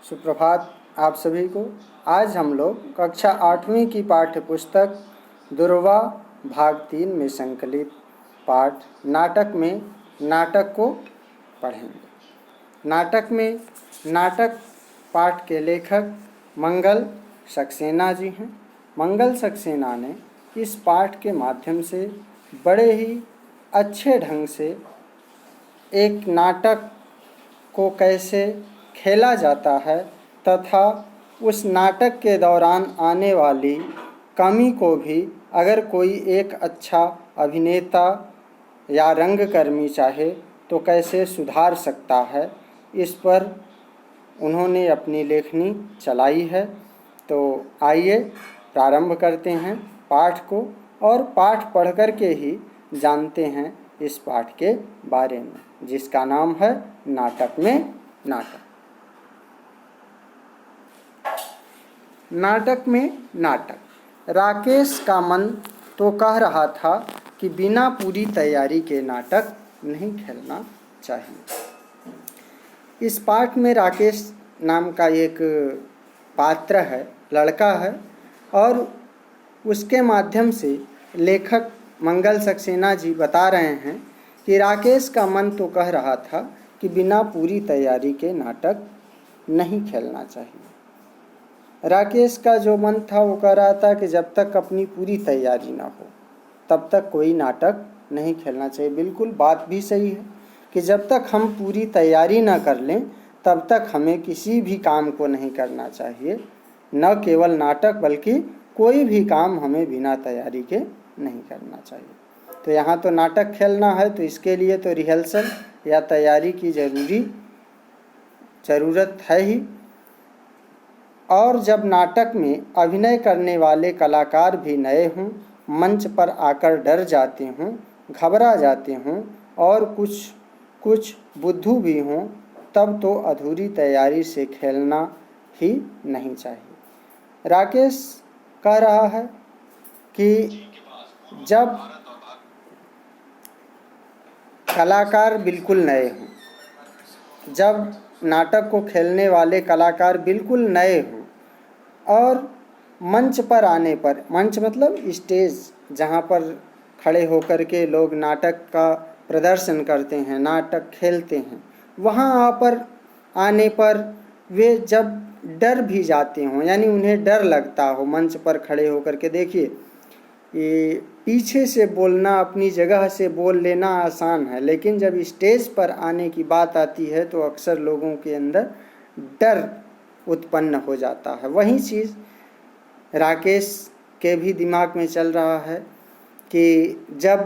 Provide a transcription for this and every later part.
सुप्रभात आप सभी को। आज हम लोग कक्षा 8वीं की पाठ्य पुस्तक दुर्वा भाग 3 में संकलित पाठ नाटक में नाटक को पढ़ेंगे। नाटक में नाटक पाठ के लेखक मंगल सक्सेना जी हैं। मंगल सक्सेना ने इस पाठ के माध्यम से बड़े ही अच्छे ढंग से एक नाटक को कैसे खेला जाता है तथा उस नाटक के दौरान आने वाली कमी को भी अगर कोई एक अच्छा अभिनेता या रंगकर्मी चाहे तो कैसे सुधार सकता है, इस पर उन्होंने अपनी लेखनी चलाई है। तो आइए प्रारंभ करते हैं पाठ को और पाठ पढ़ कर के ही जानते हैं इस पाठ के बारे में, जिसका नाम है नाटक में नाटक। नाटक में नाटक। राकेश का मन तो कह रहा था कि बिना पूरी तैयारी के नाटक नहीं खेलना चाहिए। इस पाठ में राकेश नाम का एक पात्र है, लड़का है, और उसके माध्यम से लेखक मंगल सक्सेना जी बता रहे हैं कि राकेश का मन तो कह रहा था कि बिना पूरी तैयारी के नाटक नहीं खेलना चाहिए। राकेश का जो मन था वो कह रहा था कि जब तक अपनी पूरी तैयारी ना हो तब तक कोई नाटक नहीं खेलना चाहिए। बिल्कुल बात भी सही है कि जब तक हम पूरी तैयारी ना कर लें तब तक हमें किसी भी काम को नहीं करना चाहिए। न केवल नाटक बल्कि कोई भी काम हमें बिना तैयारी के नहीं करना चाहिए। तो यहाँ तो नाटक खेलना है तो इसके लिए तो रिहर्सल या तैयारी की ज़रूरत है ही। और जब नाटक में अभिनय करने वाले कलाकार भी नए हों, मंच पर आकर डर जाते हों, घबरा जाते हों और कुछ बुद्धू भी हों, तब तो अधूरी तैयारी से खेलना ही नहीं चाहिए। राकेश कह रहा है कि जब कलाकार बिल्कुल नए हों, जब नाटक को खेलने वाले कलाकार बिल्कुल नए हों और मंच पर आने पर, मंच मतलब स्टेज जहाँ पर खड़े होकर के लोग नाटक का प्रदर्शन करते हैं, नाटक खेलते हैं, वहाँ आने पर वे जब डर भी जाते हों, यानी उन्हें डर लगता हो मंच पर खड़े होकर के। देखिए, ये पीछे से बोलना, अपनी जगह से बोल लेना आसान है, लेकिन जब स्टेज पर आने की बात आती है तो अक्सर लोगों के अंदर डर उत्पन्न हो जाता है। वही चीज़ राकेश के भी दिमाग में चल रहा है कि जब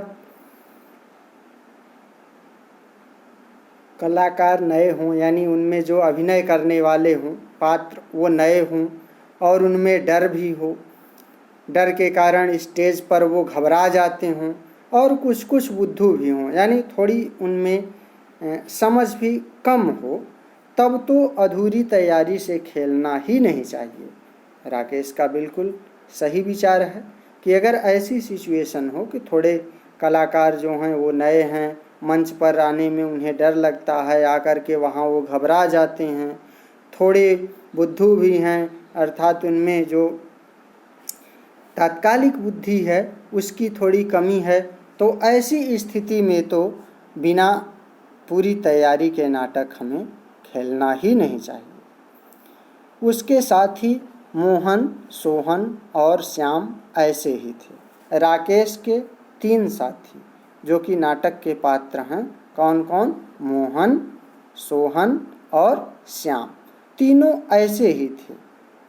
कलाकार नए हों, यानी उनमें जो अभिनय करने वाले हों पात्र वो नए हों और उनमें डर भी हो, डर के कारण स्टेज पर वो घबरा जाते हों और कुछ बुद्धू भी हों, यानी थोड़ी उनमें समझ भी कम हो, तब तो अधूरी तैयारी से खेलना ही नहीं चाहिए। राकेश का बिल्कुल सही विचार है कि अगर ऐसी सिचुएशन हो कि थोड़े कलाकार जो हैं वो नए हैं, मंच पर आने में उन्हें डर लगता है, आकर के वहाँ वो घबरा जाते हैं, थोड़े बुद्धू भी हैं, अर्थात उनमें जो तात्कालिक बुद्धि है उसकी थोड़ी कमी है, तो ऐसी स्थिति में तो बिना पूरी तैयारी के नाटक हमें खेलना ही नहीं चाहिए। उसके साथ ही मोहन, सोहन और श्याम ऐसे ही थे। राकेश के 3 साथी जो कि नाटक के पात्र हैं, कौन कौन? मोहन, सोहन और श्याम, तीनों ऐसे ही थे,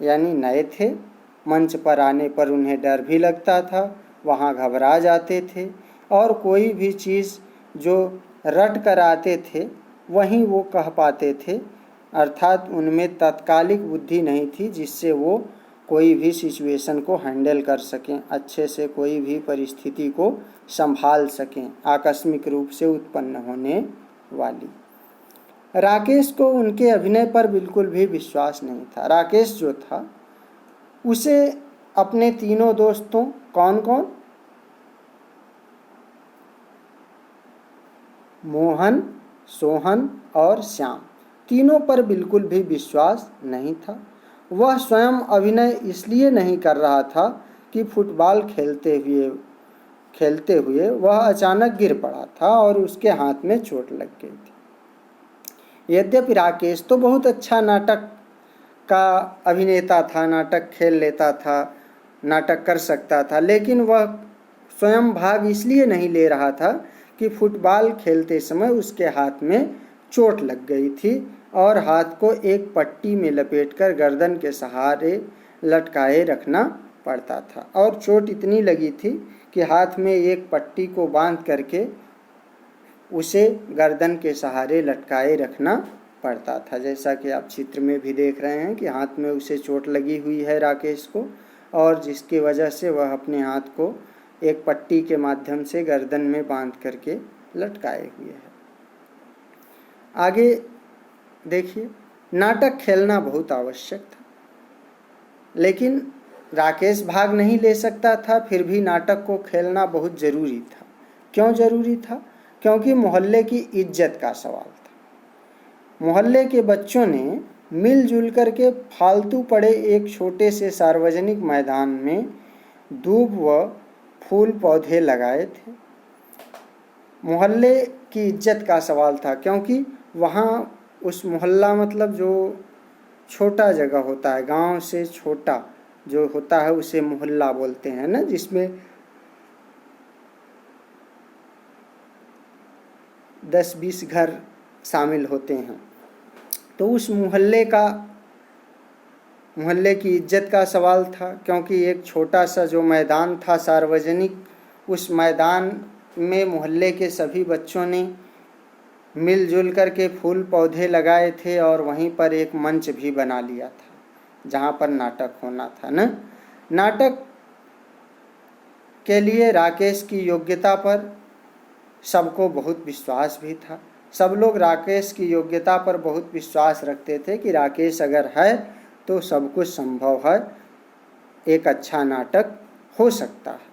यानी नए थे। मंच पर आने पर उन्हें डर भी लगता था, वहाँ घबरा जाते थे और कोई भी चीज़ जो रट कर आते थे वहीं वो कह पाते थे, अर्थात उनमें तात्कालिक बुद्धि नहीं थी जिससे वो कोई भी सिचुएशन को हैंडल कर सकें, अच्छे से कोई भी परिस्थिति को संभाल सकें आकस्मिक रूप से उत्पन्न होने वाली। राकेश को उनके अभिनय पर बिल्कुल भी विश्वास नहीं था। राकेश जो था उसे अपने तीनों दोस्तों, कौन कौन? मोहन, सोहन और श्याम, तीनों पर बिल्कुल भी विश्वास नहीं था। वह स्वयं अभिनय इसलिए नहीं कर रहा था कि फुटबॉल खेलते हुए वह अचानक गिर पड़ा था और उसके हाथ में चोट लग गई थी। यद्यपि राकेश तो बहुत अच्छा नाटक का अभिनेता था, नाटक खेल लेता था, नाटक कर सकता था, लेकिन वह स्वयं भाग इसलिए नहीं ले रहा था कि फुटबॉल खेलते समय उसके हाथ में चोट लग गई थी और हाथ को एक पट्टी में लपेटकर गर्दन के सहारे लटकाए रखना पड़ता था और चोट इतनी लगी थी कि हाथ में एक पट्टी को बांध करके उसे गर्दन के सहारे लटकाए रखना पड़ता था। जैसा कि आप चित्र में भी देख रहे हैं कि हाथ में उसे चोट लगी हुई है राकेश को, और जिसकी वजह से वह अपने हाथ को एक पट्टी के माध्यम से गर्दन में बांध करके लटकाए हुए है। आगे देखिए, नाटक खेलना बहुत आवश्यक था, लेकिन राकेश भाग नहीं ले सकता था, फिर भी नाटक को खेलना बहुत ज़रूरी था। क्यों ज़रूरी था? क्योंकि मोहल्ले की इज्जत का सवाल था। मोहल्ले के बच्चों ने मिलजुल करके फालतू पड़े एक छोटे से सार्वजनिक मैदान में दूब व फूल पौधे लगाए थे। मोहल्ले की इज्जत का सवाल था, क्योंकि वहाँ उस मोहल्ला मतलब जो छोटा जगह होता है, गांव से छोटा जो होता है उसे मोहल्ला बोलते हैं ना, जिसमें 10-20 घर शामिल होते हैं। तो उस मोहल्ले की इज्जत का सवाल था, क्योंकि एक छोटा सा जो मैदान था सार्वजनिक, उस मैदान में मोहल्ले के सभी बच्चों ने मिलजुल कर के फूल पौधे लगाए थे और वहीं पर एक मंच भी बना लिया था जहाँ पर नाटक होना था ना। नाटक के लिए राकेश की योग्यता पर सबको बहुत विश्वास भी था। सब लोग राकेश की योग्यता पर बहुत विश्वास रखते थे कि राकेश अगर है तो सब कुछ संभव है, एक अच्छा नाटक हो सकता है।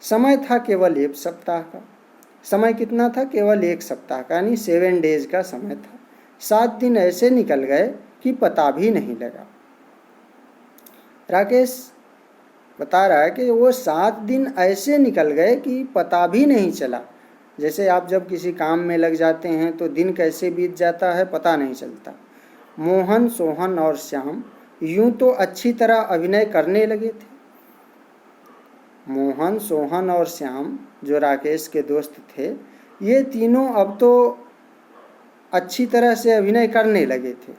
समय था केवल 1 सप्ताह का। समय कितना था? केवल 1 सप्ताह का, यानी 7 डेज का समय था। 7 दिन ऐसे निकल गए कि पता भी नहीं लगा। राकेश बता रहा है कि वो 7 दिन ऐसे निकल गए कि पता भी नहीं चला। जैसे आप जब किसी काम में लग जाते हैं तो दिन कैसे बीत जाता है पता नहीं चलता। मोहन, सोहन और श्याम यूं तो अच्छी तरह अभिनय करने लगे थे। मोहन, सोहन और श्याम जो राकेश के दोस्त थे, ये तीनों अब तो अच्छी तरह से अभिनय करने लगे थे,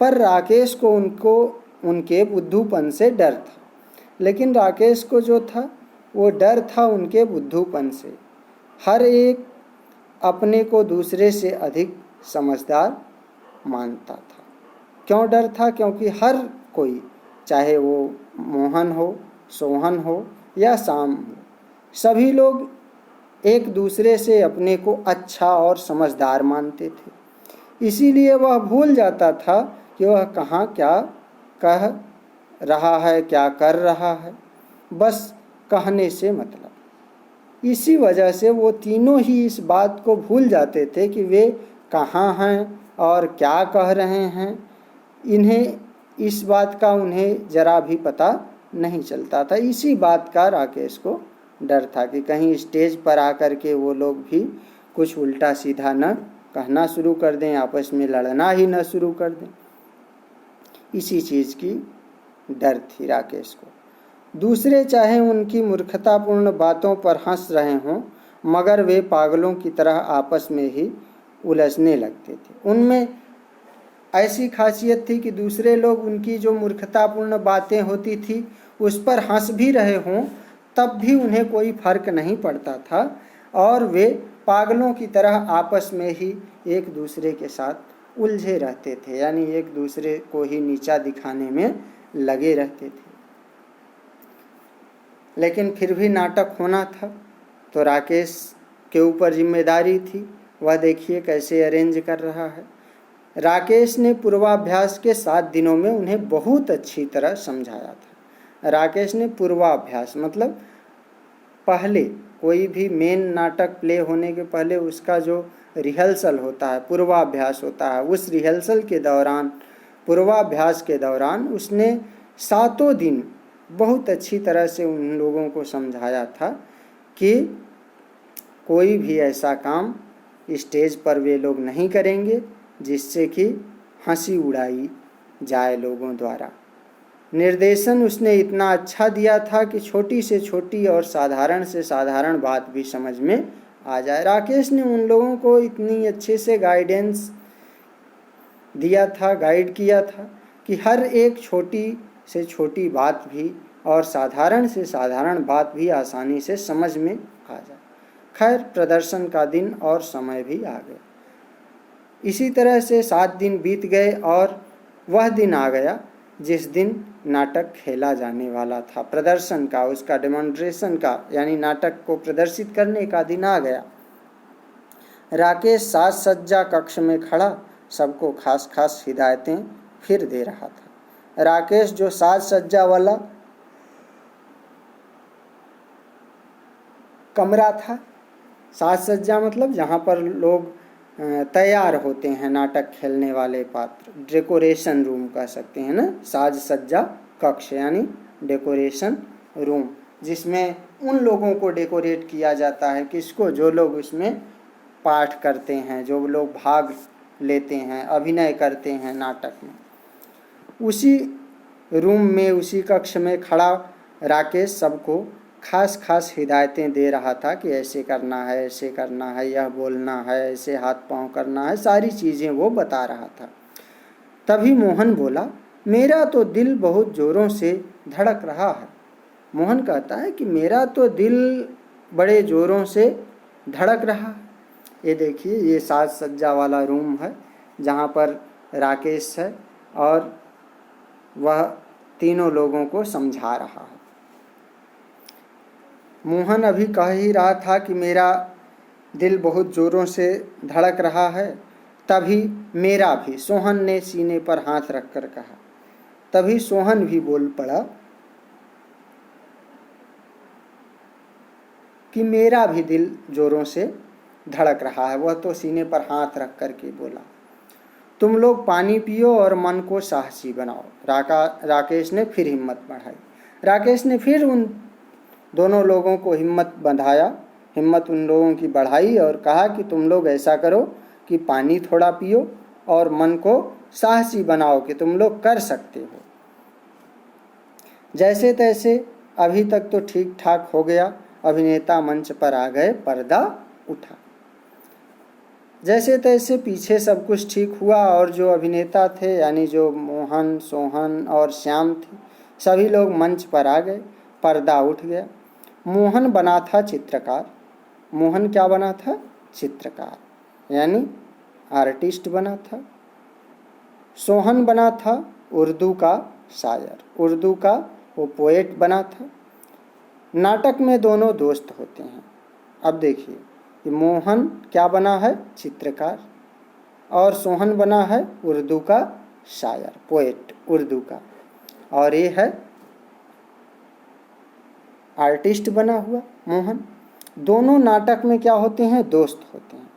पर राकेश को उनके बुद्धूपन से डर था। लेकिन राकेश को जो था वो डर था उनके बुद्धूपन से। हर एक अपने को दूसरे से अधिक समझदार मानता था। क्यों डर था? क्योंकि हर कोई, चाहे वो मोहन हो, सोहन हो या श्याम हो, सभी लोग एक दूसरे से अपने को अच्छा और समझदार मानते थे। इसीलिए वह भूल जाता था कि वह कहाँ क्या कह रहा है, क्या कर रहा है, बस कहने से मतलब। इसी वजह से वो तीनों ही इस बात को भूल जाते थे कि वे कहाँ हैं और क्या कह रहे हैं। इन्हें इस बात का उन्हें जरा भी पता नहीं चलता था। इसी बात का राकेश को डर था कि कहीं स्टेज पर आकर के वो लोग भी कुछ उल्टा सीधा न कहना शुरू कर दें, आपस में लड़ना ही न शुरू कर दें। इसी चीज़ की डर थी राकेश को। दूसरे चाहे उनकी मूर्खतापूर्ण बातों पर हंस रहे हों, मगर वे पागलों की तरह आपस में ही उलझने लगते थे। उनमें ऐसी खासियत थी कि दूसरे लोग उनकी जो मूर्खतापूर्ण बातें होती थी उस पर हंस भी रहे हों तब भी उन्हें कोई फर्क नहीं पड़ता था, और वे पागलों की तरह आपस में ही एक दूसरे के साथ उलझे रहते थे, यानी एक दूसरे को ही नीचा दिखाने में लगे रहते थे। लेकिन फिर भी नाटक होना था तो राकेश के ऊपर जिम्मेदारी थी। वह देखिए कैसे अरेंज कर रहा है। राकेश ने पूर्वाभ्यास के 7 दिनों में उन्हें बहुत अच्छी तरह समझाया था। राकेश ने पूर्वाभ्यास मतलब पहले कोई भी मेन नाटक प्ले होने के पहले उसका जो रिहर्सल होता है, पूर्वाभ्यास होता है। उस रिहर्सल के दौरान, पूर्वाभ्यास के दौरान उसने 7 दिन बहुत अच्छी तरह से उन लोगों को समझाया था कि कोई भी ऐसा काम स्टेज पर वे लोग नहीं करेंगे जिससे कि हंसी उड़ाई जाए लोगों द्वारा। निर्देशन उसने इतना अच्छा दिया था कि छोटी से छोटी और साधारण से साधारण बात भी समझ में आ जाए। राकेश ने उन लोगों को इतनी अच्छे से गाइडेंस दिया था, गाइड किया था कि हर एक छोटी से छोटी बात भी और साधारण से साधारण बात भी आसानी से समझ में आ जाए। खैर, प्रदर्शन का दिन और समय भी आ गया। इसी तरह से 7 दिन बीत गए और वह दिन आ गया जिस दिन नाटक खेला जाने वाला था। प्रदर्शन का, उसका डेमोन्स्ट्रेशन का, यानी नाटक को प्रदर्शित करने का दिन आ गया। राकेश साज सज्जा कक्ष में खड़ा सबको खास खास हिदायतें फिर दे रहा था। राकेश जो साज सज्जा वाला कमरा था, साज सज्जा मतलब जहाँ पर लोग तैयार होते हैं नाटक खेलने वाले पात्र, डेकोरेशन रूम कह सकते हैं ना, साज सज्जा कक्ष यानी डेकोरेशन रूम, जिसमें उन लोगों को डेकोरेट किया जाता है किसको, जो लोग उसमें पाठ करते हैं, जो लोग भाग लेते हैं, अभिनय करते हैं नाटक में। उसी रूम में, उसी कक्ष में खड़ा राकेश सबको खास खास हिदायतें दे रहा था कि ऐसे करना है, ऐसे करना है, यह बोलना है, ऐसे हाथ पांव करना है, सारी चीज़ें वो बता रहा था। तभी मोहन बोला, मेरा तो दिल बहुत ज़ोरों से धड़क रहा है। मोहन कहता है कि मेरा तो दिल बड़े ज़ोरों से धड़क रहा है। ये देखिए, ये साज सज्जा वाला रूम है जहाँ पर राकेश है और वह तीनों लोगों को समझा रहा है। मोहन अभी कह ही रहा था कि मेरा दिल बहुत ज़ोरों से धड़क रहा है, तभी मेरा भी, सोहन ने सीने पर हाथ रखकर कहा। तभी सोहन भी बोल पड़ा कि मेरा भी दिल ज़ोरों से धड़क रहा है। वह तो सीने पर हाथ रख कर के बोला, तुम लोग पानी पियो और मन को साहसी बनाओ। राकेश ने फिर हिम्मत बढ़ाई। राकेश ने फिर उन दोनों लोगों को हिम्मत उन लोगों की बढ़ाई और कहा कि तुम लोग ऐसा करो कि पानी थोड़ा पियो और मन को साहसी बनाओ कि तुम लोग कर सकते हो। जैसे तैसे अभी तक तो ठीक ठाक हो गया। अभिनेता मंच पर आ गए, पर्दा उठा। जैसे तैसे पीछे सब कुछ ठीक हुआ और जो अभिनेता थे, यानी जो मोहन, सोहन और श्याम थे, सभी लोग मंच पर आ गए। पर्दा उठ गया। मोहन बना था चित्रकार। मोहन क्या बना था? चित्रकार, यानी आर्टिस्ट बना था। सोहन बना था उर्दू का शायर, उर्दू का वो पोएट बना था। नाटक में दोनों दोस्त होते हैं। अब देखिए कि मोहन क्या बना है? चित्रकार, और सोहन बना है उर्दू का शायर, पोएट उर्दू का, और ये है आर्टिस्ट बना हुआ मोहन। दोनों नाटक में क्या होते हैं? दोस्त होते हैं।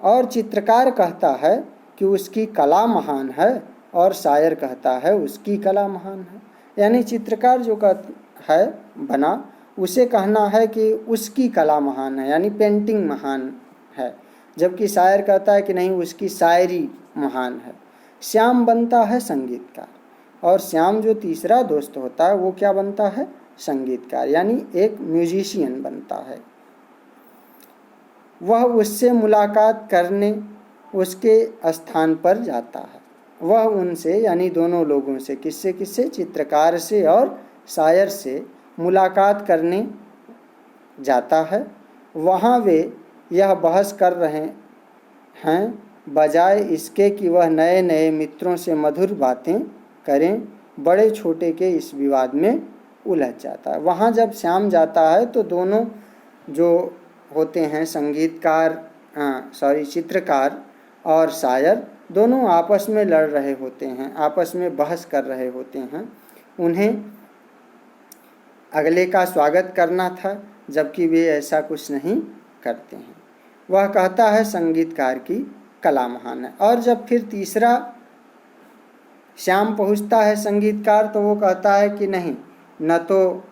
और चित्रकार कहता है कि उसकी कला महान है और शायर कहता है उसकी कला महान है। यानी चित्रकार जो है बना, उसे कहना है कि उसकी कला महान है, यानी पेंटिंग महान है, जबकि शायर कहता है कि नहीं, उसकी शायरी महान है। श्याम बनता है संगीतकार, और श्याम जो तीसरा दोस्त होता है वो क्या बनता है? संगीतकार, यानी एक म्यूजिशियन बनता है। वह उससे मुलाकात करने उसके स्थान पर जाता है। वह उनसे, यानी दोनों लोगों से, किससे? चित्रकार से और शायर से मुलाकात करने जाता है। वहाँ वे यह बहस कर रहे हैं, बजाय इसके कि वह नए नए मित्रों से मधुर बातें करें, बड़े छोटे के इस विवाद में उलझ जाता है। वहाँ जब श्याम जाता है तो दोनों जो होते हैं चित्रकार और शायर, दोनों आपस में लड़ रहे होते हैं, आपस में बहस कर रहे होते हैं। उन्हें अगले का स्वागत करना था, जबकि वे ऐसा कुछ नहीं करते हैं। वह कहता है संगीतकार की कला महान है। और जब फिर तीसरा श्याम पहुँचता है संगीतकार, तो वो कहता है कि नहीं, न तो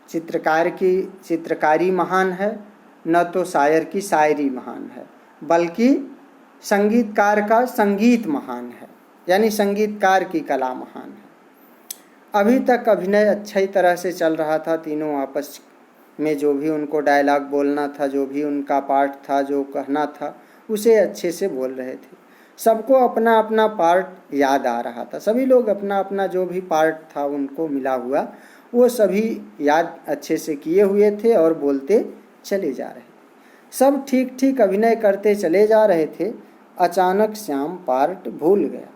चित्रकार की चित्रकारी महान है, न तो शायर की शायरी महान है, बल्कि संगीतकार का संगीत महान है, यानी संगीतकार की कला महान है। अभी तक अभिनय अच्छी तरह से चल रहा था, तीनों आपस में जो भी उनको डायलॉग बोलना था, जो भी उनका पार्ट था, जो कहना था, उसे अच्छे से बोल रहे थे। सबको अपना अपना पार्ट याद आ रहा था, सभी लोग अपना अपना जो भी पार्ट था उनको मिला हुआ, वो सभी याद अच्छे से किए हुए थे और बोलते चले जा रहे। सब ठीक ठीक अभिनय करते चले जा रहे थे। अचानक श्याम पार्ट भूल गया।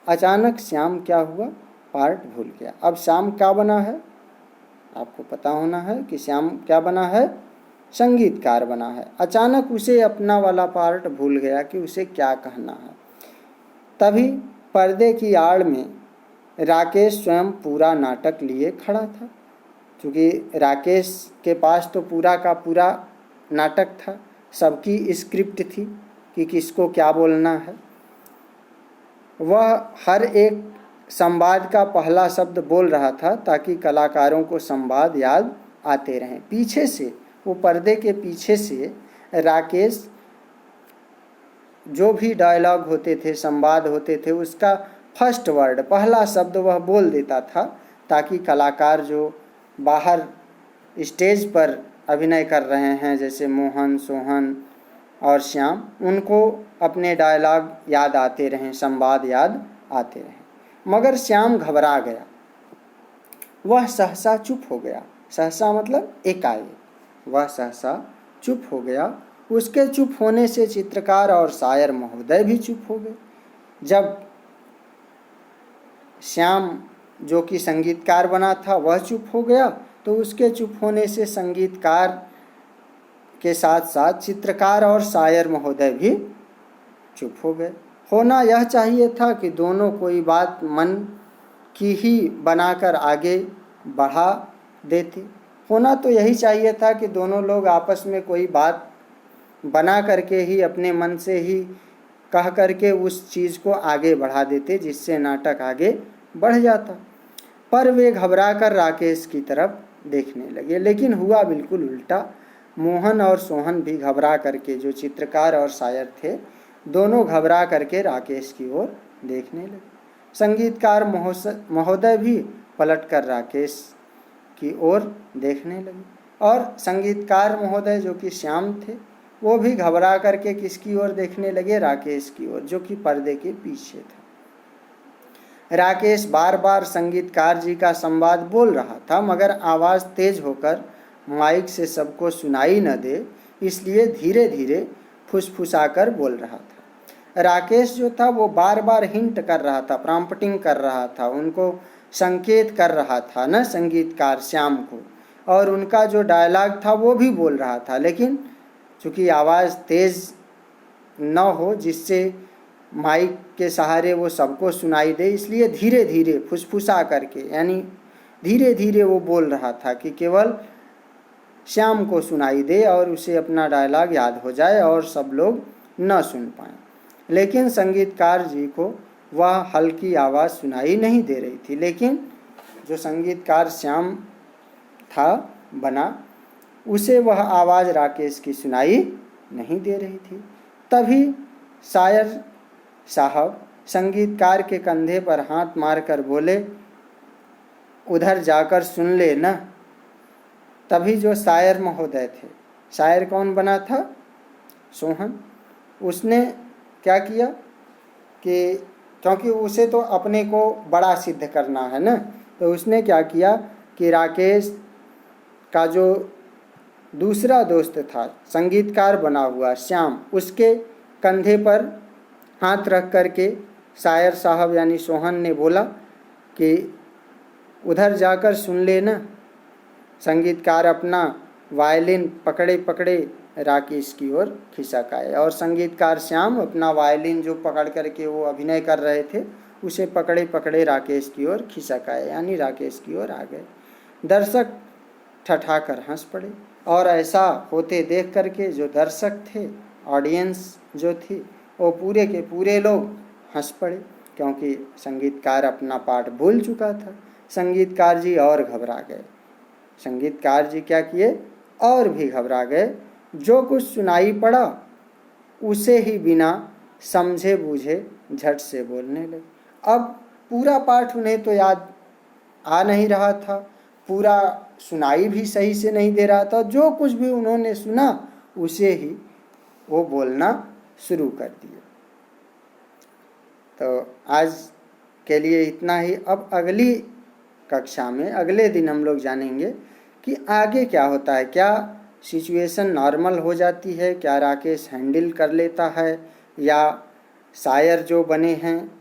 अचानक श्याम क्या हुआ? पार्ट भूल गया। अब श्याम क्या बना है? आपको पता होना है कि श्याम क्या बना है? संगीतकार बना है। अचानक उसे अपना वाला पार्ट भूल गया कि उसे क्या कहना है। तभी पर्दे की आड़ में राकेश स्वयं पूरा नाटक लिए खड़ा था, क्योंकि राकेश के पास तो पूरा का पूरा नाटक था, सबकी स्क्रिप्ट थी कि किसको क्या बोलना है। वह हर एक संवाद का पहला शब्द बोल रहा था ताकि कलाकारों को संवाद याद आते रहें। पीछे से, वो पर्दे के पीछे से राकेश जो भी डायलॉग होते थे, संवाद होते थे, उसका फर्स्ट वर्ड, पहला शब्द वह बोल देता था ताकि कलाकार जो बाहर स्टेज पर अभिनय कर रहे हैं, जैसे मोहन, सोहन और श्याम, उनको अपने डायलॉग याद आते रहें, संवाद याद आते रहें। मगर श्याम घबरा गया। वह सहसा चुप हो गया। सहसा मतलब एकाएक। वह सहसा चुप हो गया। उसके चुप होने से चित्रकार और शायर महोदय भी चुप हो गए। जब श्याम जो कि संगीतकार बना था वह चुप हो गया, तो उसके चुप होने से संगीतकार के साथ साथ चित्रकार और शायर महोदय भी चुप हो गए। होना यह चाहिए था कि दोनों कोई बात मन की ही बनाकर आगे बढ़ा देते। होना तो यही चाहिए था कि दोनों लोग आपस में कोई बात बना करके ही, अपने मन से ही कह करके उस चीज़ को आगे बढ़ा देते, जिससे नाटक आगे बढ़ जाता। पर वे घबराकर राकेश की तरफ देखने लगे, लेकिन हुआ बिल्कुल उल्टा। मोहन और सोहन भी घबरा करके, जो चित्रकार और शायर थे, दोनों घबरा करके राकेश की ओर देखने लगे। संगीतकार महोदय भी पलटकर राकेश की ओर देखने लगे, और संगीतकार महोदय जो कि श्याम थे, वो भी घबरा करके किसकी ओर देखने लगे? राकेश की ओर, जो कि पर्दे के पीछे था। राकेश बार बार संगीतकार जी का संवाद बोल रहा था, मगर आवाज़ तेज होकर माइक से सबको सुनाई न दे, इसलिए धीरे धीरे फुसफुसाकर बोल रहा था। राकेश जो था वो बार बार हिंट कर रहा था, प्रॉम्प्टिंग कर रहा था, उनको संकेत कर रहा था न संगीतकार श्याम को, और उनका जो डायलॉग था वो भी बोल रहा था, लेकिन चूँकि आवाज़ तेज़ न हो जिससे माइक के सहारे वो सबको सुनाई दे, इसलिए धीरे धीरे फुसफुसा करके, यानी धीरे धीरे वो बोल रहा था कि केवल श्याम को सुनाई दे और उसे अपना डायलॉग याद हो जाए और सब लोग न सुन पाएँ। लेकिन संगीतकार जी को वह हल्की आवाज़ सुनाई नहीं दे रही थी, लेकिन जो संगीतकार श्याम था बना, उसे वह आवाज़ राकेश की सुनाई नहीं दे रही थी। तभी शायर साहब संगीतकार के कंधे पर हाथ मारकर बोले, उधर जाकर सुन ले ना। तभी जो शायर महोदय थे, शायर कौन बना था? सोहन। उसने क्या किया कि क्योंकि उसे तो अपने को बड़ा सिद्ध करना है ना, तो उसने क्या किया कि राकेश का जो दूसरा दोस्त था, संगीतकार बना हुआ श्याम, उसके कंधे पर हाथ रख करके शायर साहब यानी सोहन ने बोला कि उधर जाकर सुन लेना। संगीतकार अपना वायलिन पकड़े पकड़े राकेश की ओर खिसक आए, और संगीतकार श्याम अपना वायलिन जो पकड़ करके वो अभिनय कर रहे थे, उसे पकड़े पकड़े राकेश की ओर खिसक आए, यानी राकेश की ओर आ गए। दर्शक ठठाकर हंस पड़े। और ऐसा होते देख करके जो दर्शक थे, ऑडियंस जो थी, वो पूरे के पूरे लोग हंस पड़े, क्योंकि संगीतकार अपना पाठ भूल चुका था। संगीतकार जी और घबरा गए। संगीतकार जी क्या किए, और भी घबरा गए। जो कुछ सुनाई पड़ा उसे ही बिना समझे बूझे झट से बोलने लगे। अब पूरा पाठ उन्हें तो याद आ नहीं रहा था, पूरा सुनाई भी सही से नहीं दे रहा था। जो कुछ भी उन्होंने सुना उसे ही वो बोलना शुरू कर दिए। तो आज के लिए इतना ही। अब अगली कक्षा में अगले दिन हम लोग जानेंगे कि आगे क्या होता है। क्या सिचुएशन नॉर्मल हो जाती है, क्या राकेश हैंडल कर लेता है, या शायर जो बने हैं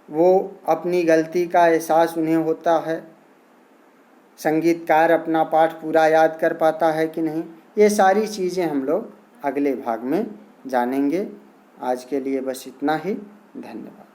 वो अपनी गलती का एहसास उन्हें होता है, संगीतकार अपना पाठ पूरा याद कर पाता है कि नहीं। ये सारी चीज़ें हम लोग अगले भाग में जानेंगे। आज के लिए बस इतना ही। धन्यवाद।